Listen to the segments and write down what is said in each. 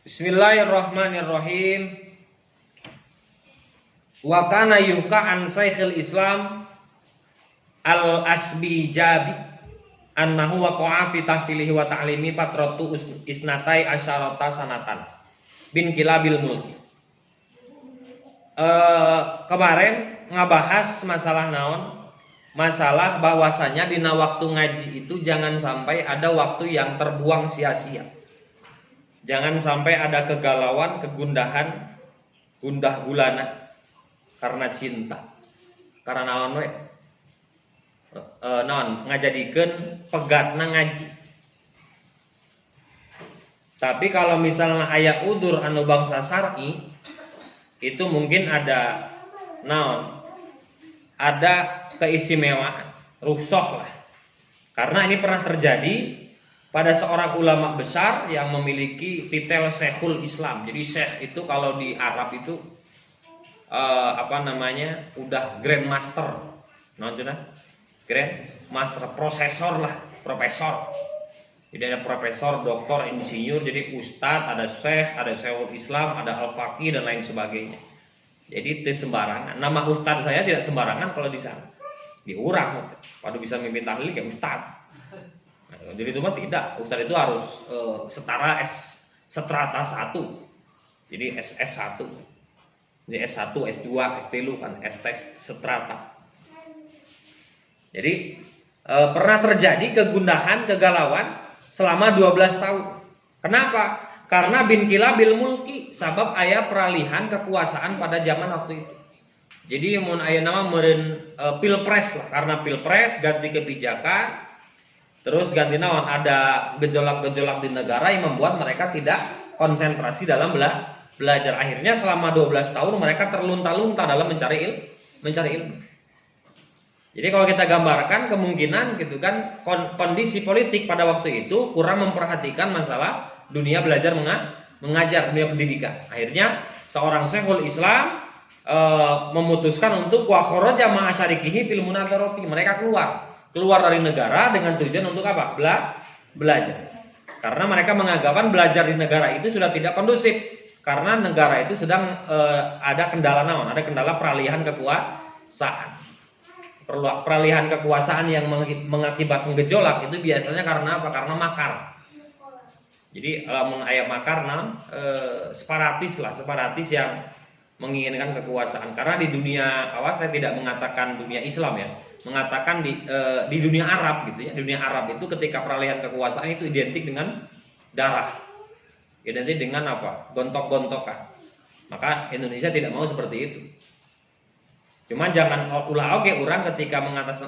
Bismillahirrahmanirrahim. Wa kana yuka an Syekhul Islam Al-Asbijabi annahu waqa'a fi tahsilihi wa ta'limi fatratu isnatai asyarata sanatan bin kilabil mulki. Kemarin ngabahas masalah naon? Masalah bahwasanya dina waktu ngaji itu jangan sampai ada waktu yang terbuang sia-sia. Jangan sampai ada kegalauan, kegundahan, gundah gulana karena cinta. Karena naon we? Naon ngajadikeun pegatna ngaji. Tapi kalau misalnya aya udur anu bangsa syar'i, itu mungkin ada naon? Ada keistimewaan, rukhsah lah. Karena ini pernah terjadi pada seorang ulama besar yang memiliki titel Syekhul Islam. Jadi syekh itu kalau di Arab itu udah grandmaster. Naon cenah? Grandmaster, prosesor lah, profesor. Jadi ada profesor, doktor, insinyur, jadi ustadz, ada syekh, ada Syekhul Islam, ada al-faqih dan lain sebagainya. Jadi tidak sembarangan. Nama ustadz saya tidak sembarangan kalau di sana. Diurang, padu bisa mimpin tahlil kayak ustadz. Nah, jadi itu mah tidak. Ustadz itu harus setara strata 1. Jadi SS1. Jadi S1, S2, S3 kan S strata. Jadi pernah terjadi kegundahan, kegalauan selama 12 tahun. Kenapa? Karena bin kilabil mulki, sabab aya peralihan kekuasaan pada zaman waktu itu. Jadi mun aya nama meureun pilpres lah, karena pilpres ganti kebijakan, terus ganti naon, ada gejolak-gejolak di negara yang membuat mereka tidak konsentrasi dalam belajar. Akhirnya selama 12 tahun mereka terlunta-lunta dalam mencari ilmu. Jadi kalau kita gambarkan kemungkinan gitu kan, kondisi politik pada waktu itu kurang memperhatikan masalah dunia belajar mengajar, dunia pendidikan. Akhirnya seorang Syekhul Islam memutuskan untuk wa kharaja ma'a syarikihi fil munadzarati. Mereka keluar dari negara dengan tujuan untuk apa? Belajar. Karena mereka menganggapkan belajar di negara itu sudah tidak kondusif, karena negara itu sedang ada kendala naon? Ada kendala peralihan kekuasaan. Peralihan kekuasaan yang mengakibatkan gejolak itu biasanya karena apa? Karena makar. Jadi ayat makar separatis yang menginginkan kekuasaan. Karena di dunia saya tidak mengatakan dunia Islam ya, mengatakan di dunia Arab gitu ya. Di dunia Arab itu ketika peralihan kekuasaan itu identik dengan darah, identik dengan apa? Gontok-gontokan. Maka Indonesia tidak mau seperti itu. Cuma jangan ulah oke orang ketika mengatas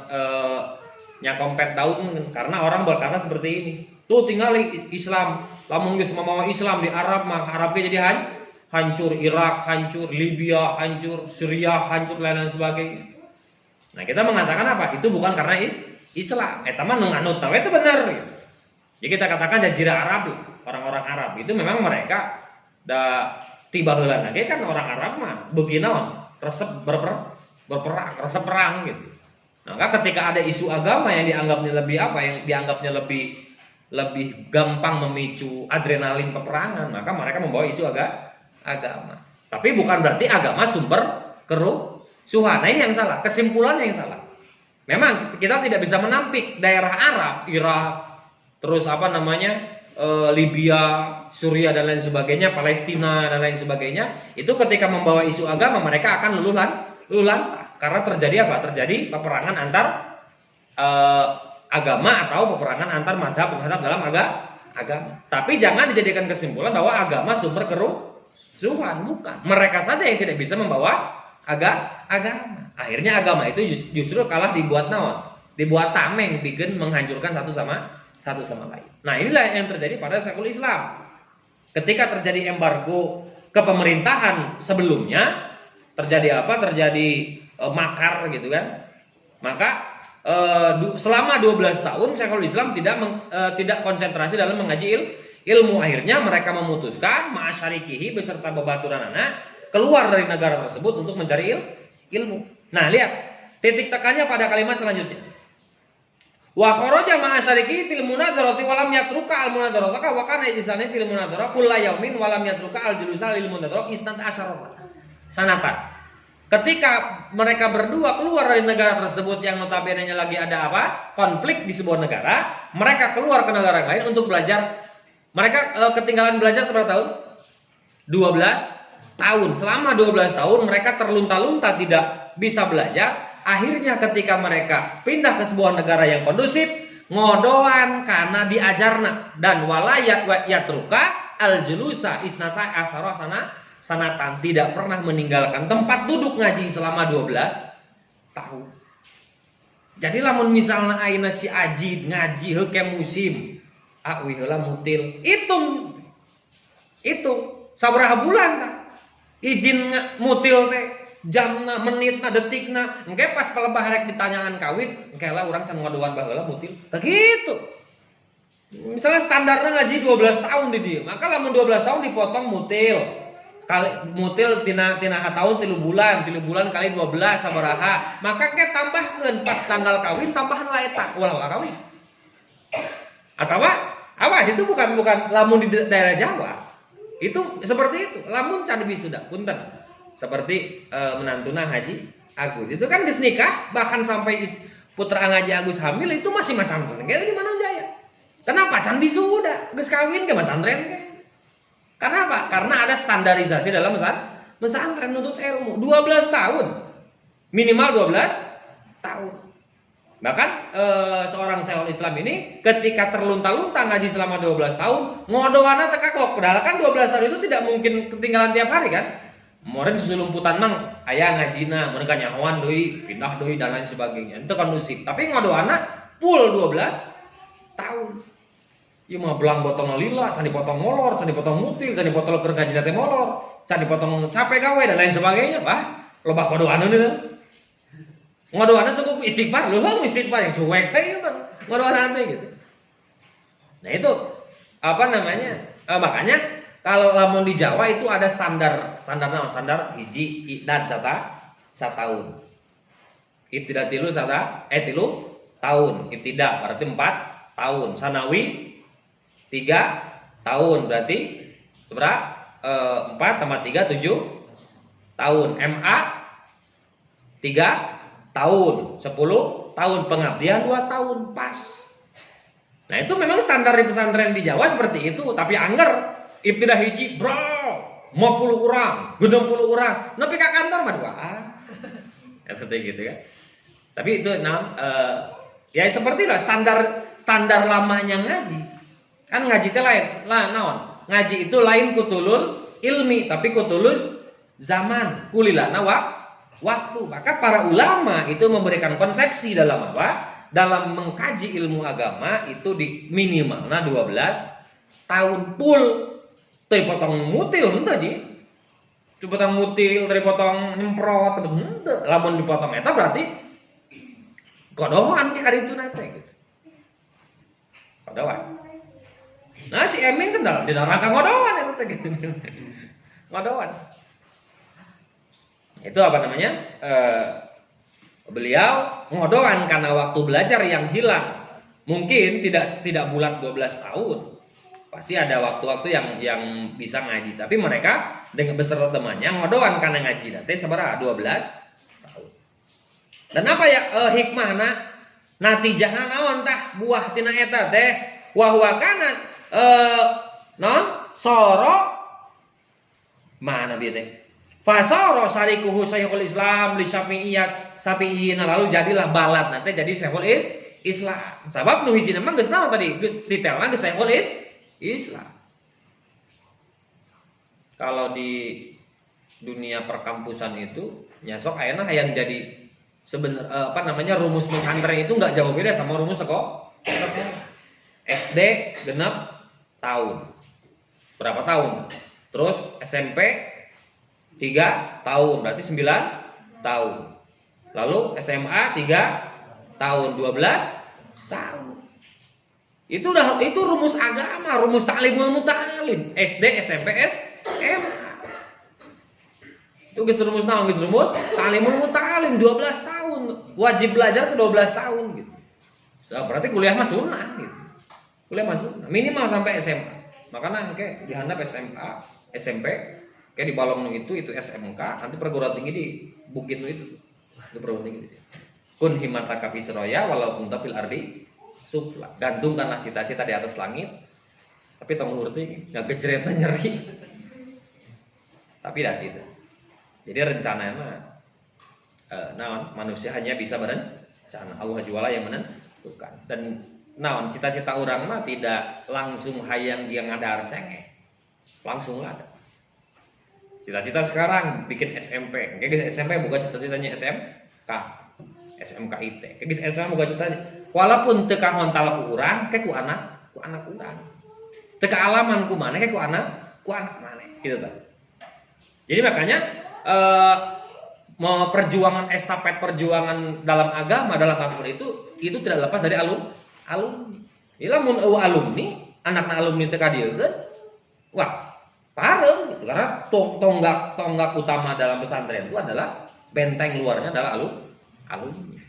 nyakompet daun, karena orang berkata seperti ini. Tuh tinggal Islam, lamun geus mamawa Islam di Arab mah Arabnya jadi hancur, Irak hancur, Libya hancur, Syria hancur, lain sebagainya. Nah, kita mengatakan apa? Itu bukan karena Islam. Eta mah nu nganut tah itu benar gitu. Jadi kita katakan jazirah Arab, orang-orang Arab itu memang mereka da tiba heula ge kan orang Arab mah beuki naon? Resep berperang, resep perang gitu. Nah, ketika ada isu agama yang dianggapnya lebih gampang memicu adrenalin peperangan, maka mereka membawa isu agama. Tapi bukan berarti agama sumber kerusuhan. Nah, ini yang salah, kesimpulannya yang salah. Memang kita tidak bisa menampik daerah Arab, Irak, terus Libya, Suriah dan lain sebagainya, Palestina dan lain sebagainya. Itu ketika membawa isu agama mereka akan luluh lantah. Karena terjadi apa? Terjadi peperangan antar agama atau peperangan antar mazhab dalam agama. Tapi jangan dijadikan kesimpulan bahwa agama sumber kerusuhan, bukan. Mereka saja yang tidak bisa membawa agama. Akhirnya agama itu justru kalah dibuat naon? Dibuat tameng, bikin menghancurkan satu sama lain. Nah, inilah yang terjadi pada Syekhul Islam. Ketika terjadi embargo kepemerintahan sebelumnya, terjadi apa? Terjadi makar gitu kan. Maka selama 12 tahun Syekhul Islam tidak konsentrasi dalam mengaji ilmu. Akhirnya mereka memutuskan ma'asyarikihi beserta babaturan anak keluar dari negara tersebut untuk mencari ilmu. Nah, lihat titik tekannya pada kalimat selanjutnya. Wa kharaja ma'a syariki fil munadzarati wa lam yatruka al munadzarata wa kana ijsani fil munadzara kullu yaumin wa lam yatruka al julusa lil munadzara isnat asyarata sanatan. Ketika mereka berdua keluar dari negara tersebut yang notabene-nya lagi ada apa? Konflik di sebuah negara, mereka keluar ke negara lain untuk belajar. Mereka ketinggalan belajar seberapa tahun? 12 tahun. Selama 12 tahun mereka terlunta-lunta tidak bisa belajar. Akhirnya ketika mereka pindah ke sebuah negara yang kondusif, ngodoan karena diajarna dan walayat yatruka al-julusa isnata asyara sanatan, tidak pernah meninggalkan tempat duduk ngaji selama 12 tahun. Jadi lamun misalnya ayeuna si Aji ngaji heuh ke musim, wih heula mutil. Itu sabaraha bulan tah izin mutil teh jamna, menitna, detikna, engke pas palebah rek ditanyakan kawin, engke lah urang can ngaduan baheula mutil. Tah kitu. Misalnya standarnya ngaji 12 tahun di dieu, maka lamun 12 tahun dipotong mutil. Kali mutil tina tahun 3 bulan kali 12 sabaraha. Maka ke tambahkeun pas tanggal kawin tambahan lah eta ulah kawin. Atawa awas itu bukan lamun di daerah Jawa. Itu seperti itu. Lamun can wisuda punten. Seperti menantuna Haji Agus itu kan geus nikah, bahkan sampai putra Haji Agus hamil itu masih masantren kayak di Manojaya. Kenapa? Can wisuda geus kawin ke masantren ke. Kenapa? Karena ada standarisasi dalam pesantren nuntut ilmu 12 tahun. Minimal 12 tahun. Bahkan seorang Syekhul Islam ini ketika terlunta-lunta ngaji selama 12 tahun, ngodoana tekakok. Padahal kan 12 tahun itu tidak mungkin ketinggalan tiap hari kan? Moren susulumputan mang aya ngajina, mereka nyahoan deui, pindah deui dan lain sebagainya. Itu kondusif. Tapi ngodoana full 12 tahun. Ieu mah belang botol lila, can dipotong molor, can dipotong mutil, can dipotong keur ngajina teh molor, can dipotong capek gawe dan lain sebagainya, Pak. Loba ngodoana deui. Ngodoana cukup istighfar, leuheung istighfar yang cuek teh mah. Ngodoana teh gitu. Nah, itu apa namanya? Makanya kalau lamun di Jawa itu ada standar hiji dan satahun. Ibtidah tilu tilu tahun. Ibtidah berarti 4 tahun. Sanawi 3 tahun berarti seberapa? 4 tambah 3 7 tahun. MA 3 tahun. 10 tahun. Pengabdian 2 tahun. Pas. Nah itu memang standar di pesantren di Jawa seperti itu. Tapi angger ibtidah hiji bro 50 orang 60 orang nepi ka kantor mah duaan seperti gitu kan. Tapi itu ya seperti lah standar lamanya ngaji kan. Ngaji itu lain lah naon, ngaji itu lain kutulul ilmi tapi kutulus zaman kulilana waktu. Maka para ulama itu memberikan konsepsi dalam apa, dalam mengkaji ilmu agama itu di minimalnya 12 tahun full. Tadi potong mutil henteu ji. Dipotong mutil, tadi potong nyemprot, henteu. Lamun dipotong eta berarti kodohan ke kadituna teh gitu. Kodohan. Nah si Emin kan di neraka ngodohan eta teh gitu. Ngodohan. Itu apa namanya? Beliau ngodohan karena waktu belajar yang hilang. Mungkin tidak bulat 12 tahun. Pasti ada waktu-waktu yang bisa ngaji, tapi mereka dengan beserta temannya ngodoan karena ngaji nanti sabaraha 12 tahun. Dan apa ya hikmahna natijahna naon tah buah tina eta teh wa huwa kana non soro mana bieu teh fasoro sarikuhu Syekhul Islam li Syafi'iyyin lalu jadilah balad nanti jadi Syekhul Islam. Sabab nu hijina mah geus naon tadi geus detailna geus Syekhul Islam. Kalau di dunia perkampusan itu nyasok ayeuna hayang jadi rumus pesantren itu nggak jauh beda sama rumus sekolah. SD genep tahun. Berapa tahun? Terus SMP 3 tahun, berarti 9 tahun. Lalu SMA 3 tahun, 12 tahun. Itu rumus agama, rumus ta'limul muta'alim. SD, SMP, SMA. Itu geus rumus naon? Geus rumus ta'limul muta'alim 12 tahun. Wajib belajar ke 12 tahun gitu. Berarti kuliah mah sunnah gitu. Kuliah mah sunnah, minimal sampai SMA. Makanya kayak dihandap SMA, SMP, kayak di Balong itu SMK, nanti perguruan tinggi di bukit itu perguruan tinggi. Kun himataka fisroya walaupun tafil ardi supla. Gantungkanlah cita-cita di atas langit, tapi tong hurti nggak gejret nyeri. Tapi dah gitu. Jadi rencananya naon manusia hanya bisa berencana, Allah juala yang menentukan. Dan naon cita-cita orang mah tidak langsung hayang dia ngadar cengeh, langsung ada. Cita-cita sekarang bikin SMP, kayak SMP buka cita-citanya SMK, SMK IT, kayak SMA buka citanya. Walaupun teka hontal ku urang, kayak ku anak urang. Teka alaman ku mana, kayak ku anak mana, gitu kan. Jadi makanya mau perjuangan estafet perjuangan dalam agama dalam apapun itu tidak lepas dari alumni. Ila mun alumni, anak-anak alumni teka dieu kan, wah parem gitu karena tonggak utama dalam pesantren itu adalah benteng luarnya adalah alumni.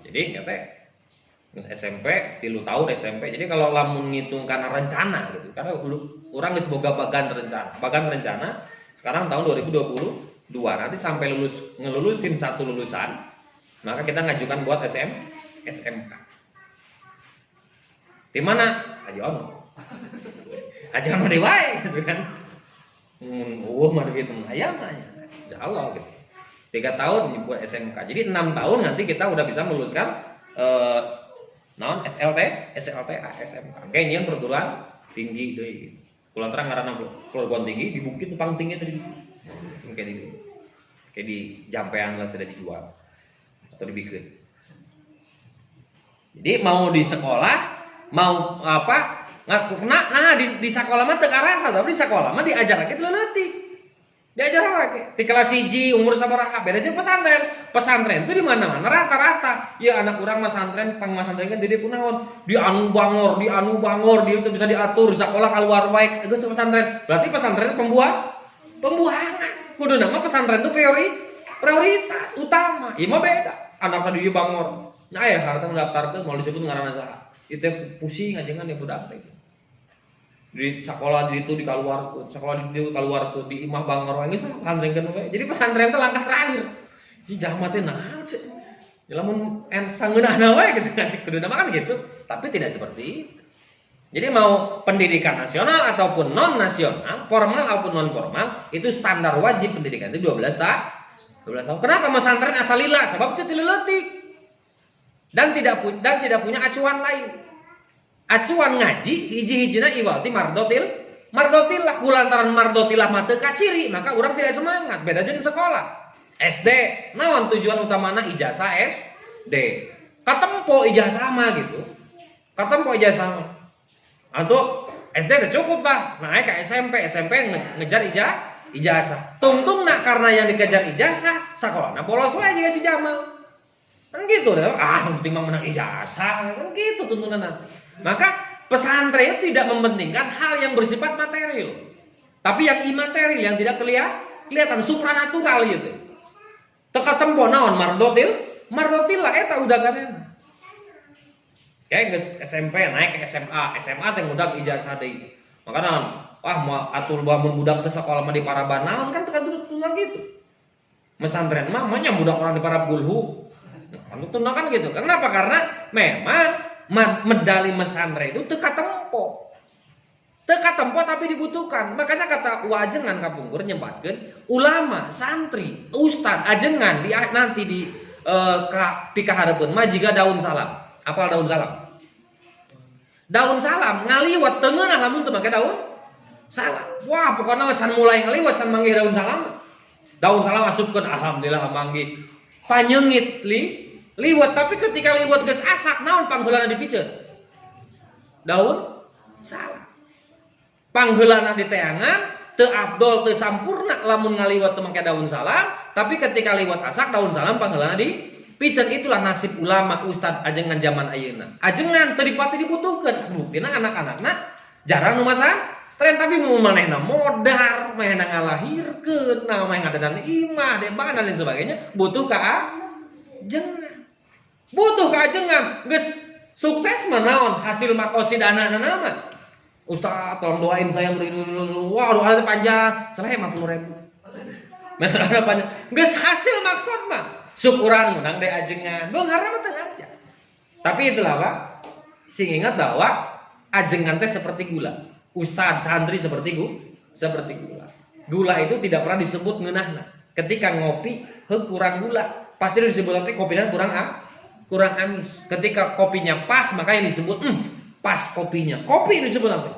Jadi kata SMP 3 tahun SMP. Jadi kalau lamun ngitung karena rencana gitu, karena orang geus boga bagan rencana sekarang tahun 2022 nanti sampai ngelulusin satu lulusan, maka kita ngajukan buat SMK. Di mana? Aja ono di wae gitu kan. Mah gitu ayam aja. Insyaallah gitu. 3 tahun buat SMK. Jadi 6 tahun nanti kita udah bisa meluluskan SLTA, SMK. Kayak ini yang perguruan tinggi deui gitu. Kulo terang ngaranna perguruan tinggi di bukit pang tinggi tadi. Kayak di Jampean lah sudah dijual atau dibikin. Jadi mau di sekolah, mau apa? Di sekolah mah teu arah, tapi di sekolah mah diajar lagi leutik. Diajar lagi. Di kelas 1 umur sabaraha beda jeung pesantren. Pesantren itu di mana-mana rata-rata. Ya anak urang mah pesantren, pesantren kan jadi kunaon? Di anu bangor, dia itu bisa diatur sekolah keluar wae. Itu pesantren. Berarti pesantren pembuangan. Kudu nama pesantren itu prioritas utama. Ieu mah beda. Anak tadi bangor. Nah ya harta mendaftarkeun mau disebut ngaranna saha. Itu pusing aja kan ya budak teh. Di sekolah itu dikaluarkeun, sekolah di kaluarkeun di imah bangor wae geus pesantrenkeun we. Jadi pesantren itu langkah terakhir. Di jamat teh naon sih? Lamun sangeunahna we gitu kan. Kudu nama kan gitu. Tapi tidak seperti itu. Jadi mau pendidikan nasional ataupun non nasional, formal ataupun non formal, itu standar wajib pendidikan itu 12 tahun. Kenapa pesantren asal lila? Sebab itu dileletik. Dan tidak punya acuan lain. Acuan ngaji hiji-hijina iwalti mardotil lah kulantaran mardotilah mah teu kaciri, maka orang tidak semangat. Beda jeung sekolah. SD, naon tujuan utamana ijazah SD. Katempo ijazah mah gitu. Katempo ijazah mah. Atau SD udah cukup lah, naik ke SMP ngejar ijazah. Tungtung nak karena yang dikejar ijazah, sekolahnya bolos aja si Jamal. Kan gitu deh, penting mah menang ijazah, kan gitu tuntunan. Maka pesantren tidak mementingkan hal yang bersifat material, tapi yang imaterial yang tidak kelihatan supranatural gitu. Teka tempo naon mardotil lah eta udah kan. Kayak SMP naik ke SMA teh budak ijazah deui. Makana mau atur bangun budak teh sekolah mah di Paraban naon kan teu tunang gitu. Pesantren mah budak orang di Parabulhu. Anu tunang kan gitu. Kenapa? Karena memang medali pesantren itu teka tempo. Teka tempo tapi dibutuhkan. Makanya kata wajengan kapungkur nyebutkeun ulama, santri, ustad ajengan nanti di pikahareupun mah jiga daun salam. Apal daun salam? Daun salam ngaliwat teu ngeunah lamun teu make daun salam. Wah, pokoknya can mulai ngaliwat can manggih daun salam. Daun salam asupkeun alhamdulillah manggih. Panyeungit liwat tapi ketika liwat geus asak naon pangheulana dipiceun? Daun salam. Pangheulana di teangan teu abdol teu sampurna lamun ngaliwat teu make daun salam, tapi ketika liwat asak daun salam pangheulana di piceun. Itulah nasib ulama ustad ajengan zaman ayeuna. Ajengan teu dipati dibutuhkeun. Buktina anak-anakna jarang nu masan tren tapi mau manehna modar, manehna ngalahirkeun, mah ngadadan imah, deban dan lain sebagainya butuh ka ajengan. Butuh keajengan, geus sukses mah naon hasil makosidana nama. Ustaz tolong doain saya wah doa panjang, salah 50.000. Mana panjang. Geus hasil maksud mah syukuran menang deh ajengan. Bung harap teh aja. Tapi itulah Pak, sing ingat bahwa ajengan teh seperti gula. Ustaz santri seperti gula. Gula itu tidak pernah disebut ngeunahna. Ketika ngopi kurang gula, pasti disebut nanti kopinya kurang amis. Ketika kopinya pas, maka yang disebut pas kopinya. Kopi disebut nanti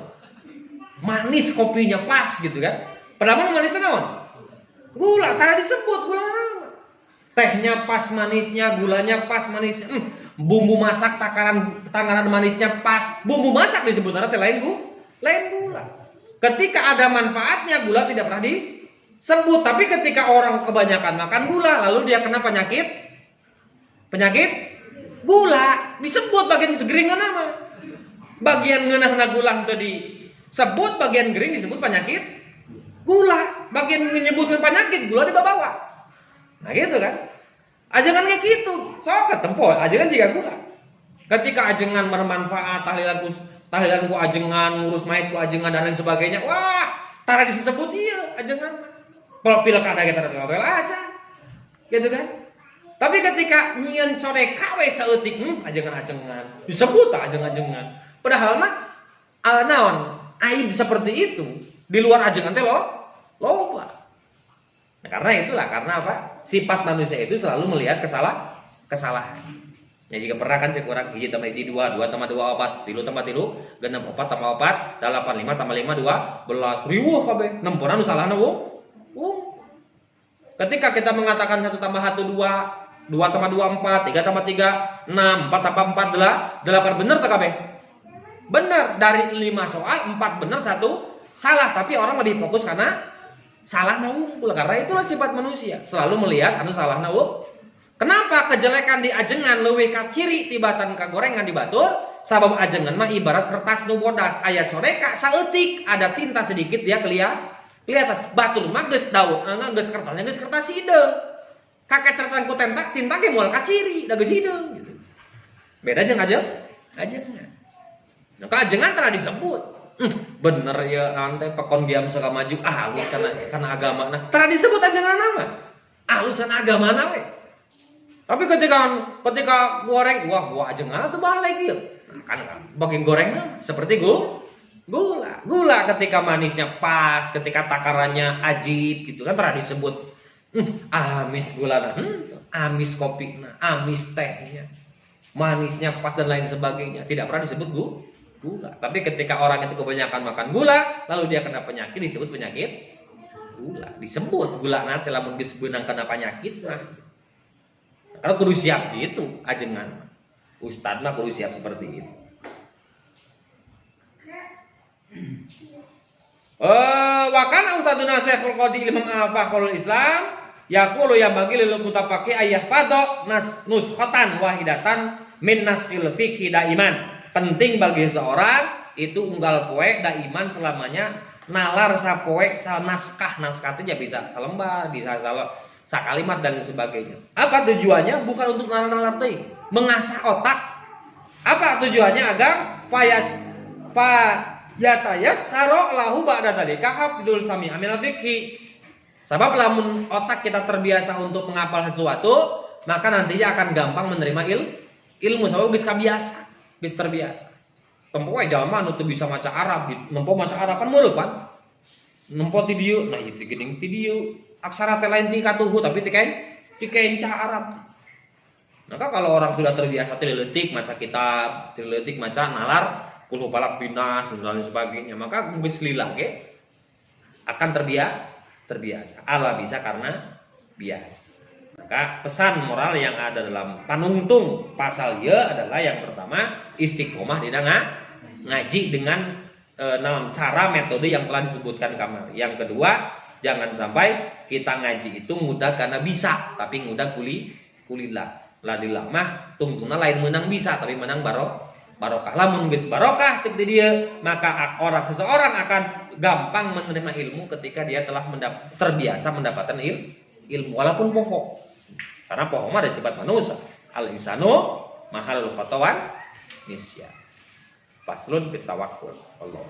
manis kopinya pas gitu kan. Padahal manisnya naon? Gula, karena disebut gula nama. Tehnya pas manisnya, gulanya pas manisnya. Bumbu masak tangaran manisnya pas. Bumbu masak disebut nanti lain gula. Ketika ada manfaatnya gula tidak pernah disebut. Tapi ketika orang kebanyakan makan gula, lalu dia kena penyakit gula, disebut bagian segeringan nama. Bagian ngeunahna gula tadi sebut, bagian gering disebut penyakit gula. Bagian menyebutkan penyakit gula dibawa. Nah gitu kan. Ajengan kayak gitu. Sok ketempo ajengan juga gula. Ketika ajengan bermanfaat, tahlilan ku ajengan, ngurus mayit ku ajengan dan lain sebagainya. Wah, tara disebut iya ajengan. Kalau pilkada kita ada aja. Gitu kan. Tapi ketika nyian core kawe saeutik ajengan-ajengan, disebut ajengan-ajengan. Padahal mah naon aib seperti itu di luar ajengan teh loba. Nah, karena apa? Sifat manusia itu selalu melihat kesalahan. Ya jika pernah kan sekurang hiji tambah hiji 2 tambah 2 4 3 tambah 3 genep 4 tambah 4 8 5 tambah 5 12 riweuh kabeh nempona nu salahna ketika kita mengatakan 1 tambah 1 2 tambah 2 4 3 tambah 3 6 4 tambah 4 8 bener tak kabeh? Bener, dari 5 soal 4 bener 1 salah, tapi orang lebih fokus karena salah unggul. Karena itulah sifat manusia, selalu melihat anu salah unggul. Kenapa kejelekan di ajengan leuwih ka ciri tibatan ka gorengan di batur? Sabab ajengan mah ibarat kertas nu bodas, aya coreka saeutik, ada tinta sedikit dia kelihatan. Batur mah geus daun, geus kertasnya geus kertas hideung. Kakeceretan ku tinta ge moal ka ciri, da geus hideung gitu. Beda jeung ajengan. Nah, kajengan telah disebut. Bener ya nanti pekon diam suka maju halus karena agama. Nah, telah disebut ajengan nama. Halusan agama we. Tapi ketika goreng, wah ajengan tuh balik gitu. Nah, kan bagi goreng seperti gula. Gula ketika manisnya pas, ketika takarannya ajib gitu kan telah disebut amis gula, amis kopi, amis tehnya. Manisnya pas dan lain sebagainya. Tidak pernah disebut gula. Tapi ketika orang itu kebanyakan makan gula, lalu dia kena penyakit, disebut penyakit gula. Disebut gula nanti lamun geus beunang kena penyakit. Karena kudu siap gitu ajengan. Ustad mah kudu siap seperti itu. Wakana ustaduna Syekhul Qadi Imam Al-Faqhul Islam yaqulu yang bagi lil mutafaqi ayah fadho nuskhatan wahidatan min naskil fiqhi daiman. Penting bagi seorang itu unggal poe daiman selamanya nalar sapoe naskah itu ya bisa salembar, bisa sakalimat dan sebagainya. Apa tujuannya? Bukan untuk nalar-nalar teuing, mengasah otak. Apa tujuannya? Agar yatayas saro lahu ba'da dzalika hafdzul sami amin fikhi. Sebab lamun otak kita terbiasa untuk menghafal sesuatu, maka nantinya akan gampang menerima ilmu sebab geus kabiasa. Geus terbiasa. Tempo we jalma anu teu bisa maca Arab, nempo maca Arab kan meuleuh pan. Nempo ti dieu, nah ieu geuning ti dieu. Aksara teh lain ti katuhu tapi ti kenca Arab. Maka kalau orang sudah terbiasa tileutik maca kitab, tileutik maca nalar, kulhu balak binas dan lain sebagainya, maka geus lila ge akan terbiasa. Allah bisa karena biasa. Maka pesan moral yang ada dalam panungtung pasal ye adalah yang pertama istiqomah di ngaji dengan cara metode yang telah disebutkan kamar. Yang kedua jangan sampai kita ngaji itu mudah karena bisa tapi mudah kulillah. Ladilah mah tungtungna lain menang bisa tapi menang barokah. Lamun geus barokah cek di dia maka seseorang akan gampang menerima ilmu ketika dia telah terbiasa mendapatkan ilmu walaupun pokok. Karena pohon ada sifat manusia. Al insanu mahal fatawan nisyan. Faslun fit tawakkul. Allah.